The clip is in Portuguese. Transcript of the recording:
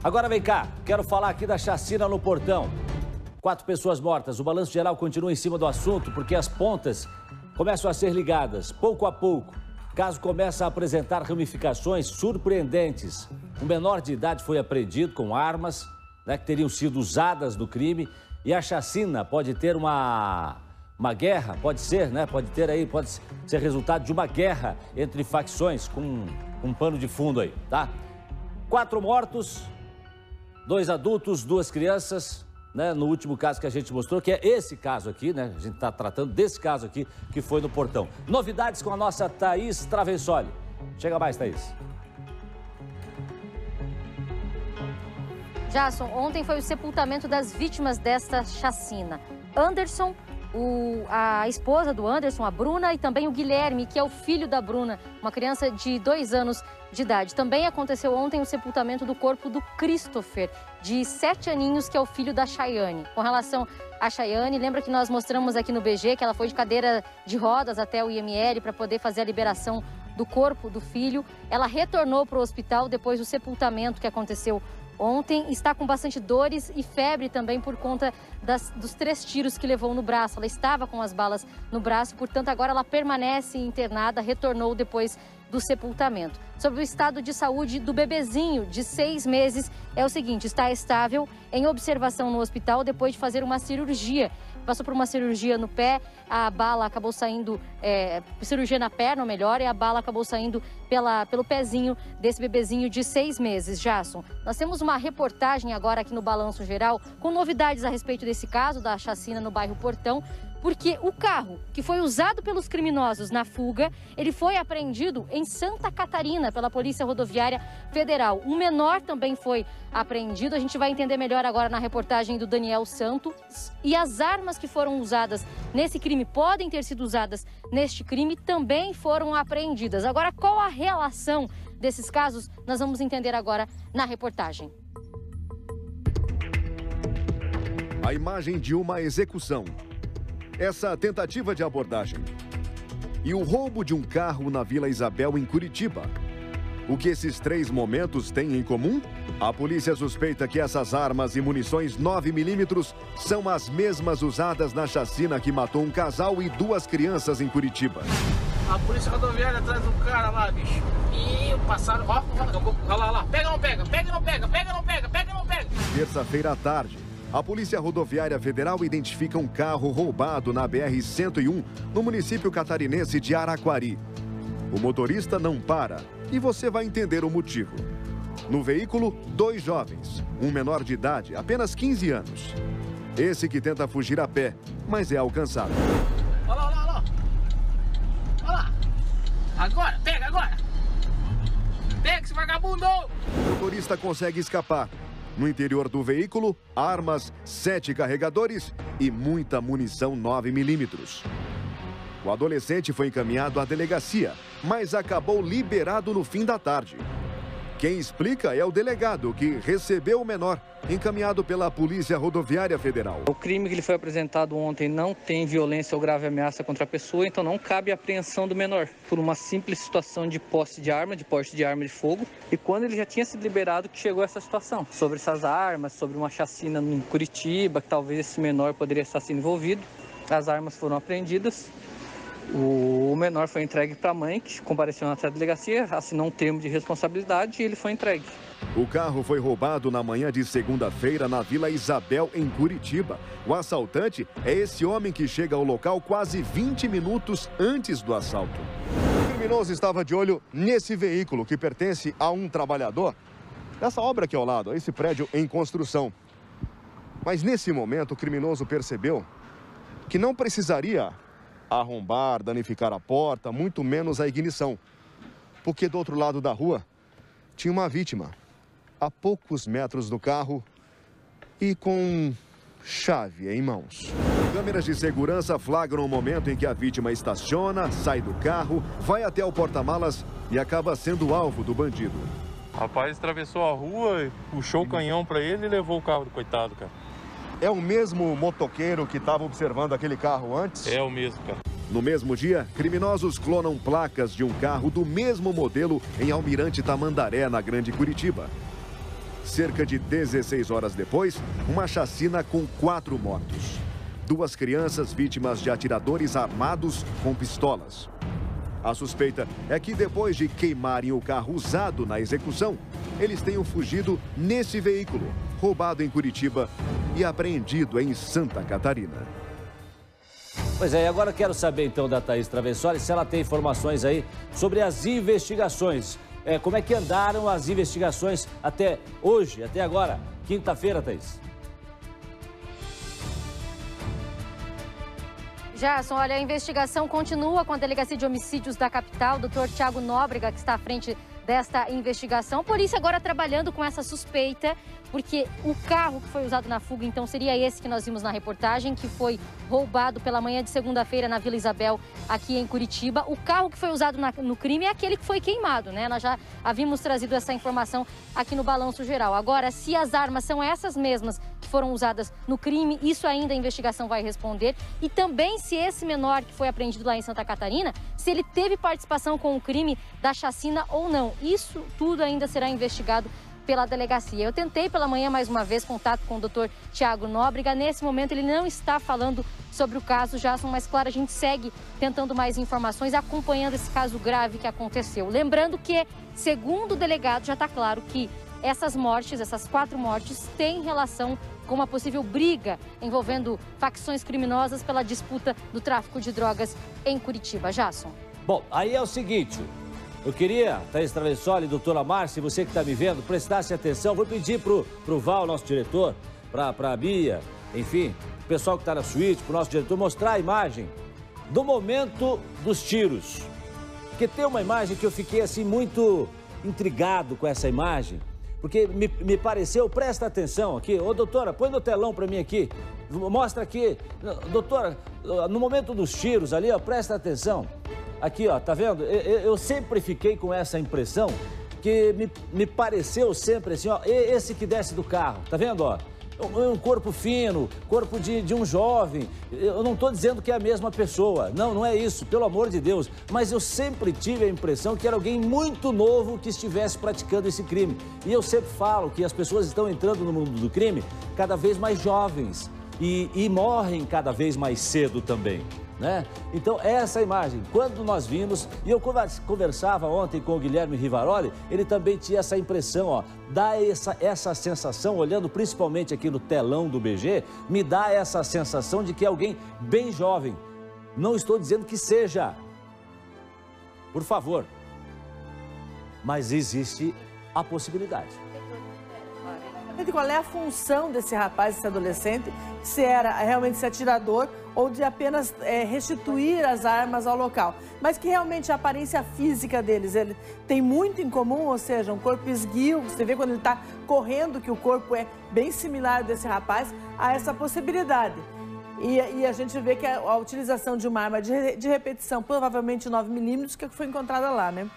Agora vem cá, quero falar aqui da chacina no Portão. 4 pessoas mortas. O balanço geral continua em cima do assunto porque as pontas começam a ser ligadas, pouco a pouco. O caso começa a apresentar ramificações surpreendentes. Um menor de idade foi apreendido com armas, que teriam sido usadas no crime. E a chacina pode ter uma guerra, pode ser resultado de uma guerra entre facções com um pano de fundo aí, tá? 4 mortos, 2 adultos, 2 crianças, no último caso que a gente mostrou, que é esse caso aqui, A gente está tratando desse caso aqui, que foi no Portão. Novidades com a nossa Thaís Travessoli. Chega mais, Thaís. Jason, ontem foi o sepultamento das vítimas desta chacina. Anderson, a esposa do Anderson, a Bruna, e também o Guilherme, que é o filho da Bruna, uma criança de 2 anos de idade. Também aconteceu ontem o sepultamento do corpo do Christopher, de 7 aninhos, que é o filho da Chayane. Com relação à Chayane, lembra que nós mostramos aqui no BG que ela foi de cadeira de rodas até o IML para poder fazer a liberação do corpo do filho. Ela retornou para o hospital depois do sepultamento que aconteceu ontem, está com bastante dores e febre também por conta dos 3 tiros que levou no braço. Ela estava com as balas no braço, portanto agora ela permanece internada, retornou depois do sepultamento. Sobre o estado de saúde do bebezinho de 6 meses, é o seguinte: está estável, em observação no hospital depois de fazer uma cirurgia. Passou por uma cirurgia no pé, a bala acabou saindo, cirurgia na perna, ou melhor, e a bala acabou saindo pelo pezinho desse bebezinho de 6 meses. Jason, nós temos uma reportagem agora aqui no Balanço Geral com novidades a respeito desse caso da chacina no bairro Portão, porque o carro que foi usado pelos criminosos na fuga, ele foi apreendido em Santa Catarina pela Polícia Rodoviária Federal. Um menor também foi apreendido, a gente vai entender melhor agora na reportagem do Daniel Santos. E as armas que foram usadas nesse crime, podem ter sido usadas neste crime, também foram apreendidas. Agora, qual a relação desses casos? Nós vamos entender agora na reportagem. A imagem de uma execução. Essa tentativa de abordagem e o roubo de um carro na Vila Isabel, em Curitiba. O que esses 3 momentos têm em comum? A polícia suspeita que essas armas e munições 9mm são as mesmas usadas na chacina que matou um casal e 2 crianças em Curitiba. A polícia rodoviária atrás do cara lá, bicho. E passaram, olha lá, pega ou não pega, pega ou não pega, pega ou não pega, pega ou não pega. Terça-feira à tarde, a Polícia Rodoviária Federal identifica um carro roubado na BR-101, no município catarinense de Araquari. O motorista não para e você vai entender o motivo. No veículo, 2 jovens, um menor de idade, apenas 15 anos. Esse que tenta fugir a pé, mas é alcançado. Olha lá, olha lá, olha lá. Olha lá. Agora, pega agora. Pega esse vagabundo. O motorista consegue escapar. No interior do veículo, armas, 7 carregadores e muita munição 9mm. O adolescente foi encaminhado à delegacia, mas acabou liberado no fim da tarde. Quem explica é o delegado, que recebeu o menor, encaminhado pela Polícia Rodoviária Federal. O crime que ele foi apresentado ontem não tem violência ou grave ameaça contra a pessoa, então não cabe a apreensão do menor, por uma simples situação de posse de arma, de porte de arma de fogo. E quando ele já tinha sido liberado, que chegou essa situação. Sobre essas armas, sobre uma chacina em Curitiba, que talvez esse menor poderia estar sendo envolvido. As armas foram apreendidas. O menor foi entregue para a mãe, que compareceu na delegacia, assinou um termo de responsabilidade e ele foi entregue. O carro foi roubado na manhã de segunda-feira na Vila Isabel, em Curitiba. O assaltante é esse homem que chega ao local quase 20 minutos antes do assalto. O criminoso estava de olho nesse veículo que pertence a um trabalhador dessa obra aqui ao lado, esse prédio em construção. Mas nesse momento o criminoso percebeu que não precisaria arrombar, danificar a porta, muito menos a ignição. Porque do outro lado da rua tinha uma vítima, a poucos metros do carro e com chave em mãos. Câmeras de segurança flagram o momento em que a vítima estaciona, sai do carro, vai até o porta-malas e acaba sendo alvo do bandido. O rapaz atravessou a rua, puxou o canhão para ele e levou o carro do coitado, cara. É o mesmo motoqueiro que estava observando aquele carro antes? É o mesmo, cara. No mesmo dia, criminosos clonam placas de um carro do mesmo modelo em Almirante Tamandaré, na Grande Curitiba. Cerca de 16 horas depois, uma chacina com 4 mortos. 2 crianças vítimas de atiradores armados com pistolas. A suspeita é que depois de queimarem o carro usado na execução, eles tenham fugido nesse veículo, roubado em Curitiba e apreendido em Santa Catarina. Pois é, e agora quero saber então da Thaís Travessoli se ela tem informações aí sobre as investigações. Como é que andaram as investigações até hoje, até agora, quinta-feira, Thaís? Gerson, olha, a investigação continua com a Delegacia de Homicídios da capital, o Dr. Tiago Nóbrega, que está à frente desta investigação. Por isso, agora trabalhando com essa suspeita, porque o carro que foi usado na fuga, então, seria esse que nós vimos na reportagem, que foi roubado pela manhã de segunda-feira na Vila Isabel, aqui em Curitiba. O carro que foi usado no crime é aquele que foi queimado, né? Nós já havíamos trazido essa informação aqui no Balanço Geral. Agora, se as armas são essas mesmas que foram usadas no crime, isso ainda a investigação vai responder. E também se esse menor que foi apreendido lá em Santa Catarina, se ele teve participação com o crime da chacina ou não. Isso tudo ainda será investigado pela delegacia. Eu tentei pela manhã mais uma vez contato com o Dr. Tiago Nóbrega. Nesse momento ele não está falando sobre o caso, Jason, mas claro, a gente segue tentando mais informações, acompanhando esse caso grave que aconteceu. Lembrando que, segundo o delegado, já está claro que essas mortes, essas 4 mortes, têm relação com uma possível briga envolvendo facções criminosas pela disputa do tráfico de drogas em Curitiba. Jason. Bom, aí é o seguinte, eu queria, Thaís Travessoli, doutora Márcia, você que está me vendo, prestasse atenção. Vou pedir pro Val, nosso diretor, pra Bia, enfim, o pessoal que está na suíte, pro nosso diretor, mostrar a imagem do momento dos tiros. Porque tem uma imagem que eu fiquei assim muito intrigado com essa imagem, porque me pareceu, presta atenção aqui, ô doutora, põe no telão para mim aqui, mostra aqui, doutora, no momento dos tiros ali, ó, presta atenção. Aqui, ó, tá vendo? Eu sempre fiquei com essa impressão que me pareceu sempre assim, ó, esse que desce do carro, tá vendo, ó? Um corpo fino, corpo de um jovem. Eu não estou dizendo que é a mesma pessoa, não é isso, pelo amor de Deus. Mas eu sempre tive a impressão que era alguém muito novo que estivesse praticando esse crime. E eu sempre falo que as pessoas estão entrando no mundo do crime cada vez mais jovens e morrem cada vez mais cedo também. Né? Então, essa imagem, quando nós vimos, e eu conversava ontem com o Guilherme Rivaroli, ele também tinha essa impressão, ó, dá essa sensação, olhando principalmente aqui no telão do BG, me dá essa sensação de que é alguém bem jovem. Não estou dizendo que seja, por favor, mas existe a possibilidade. Qual é a função desse rapaz, desse adolescente, se era realmente ser atirador ou de apenas restituir as armas ao local. Mas que realmente a aparência física deles, ele tem muito em comum, ou seja, um corpo esguio, você vê quando ele está correndo que o corpo é bem similar desse rapaz, há essa possibilidade. E a gente vê que a utilização de uma arma de repetição, provavelmente 9mm, que foi encontrada lá, né?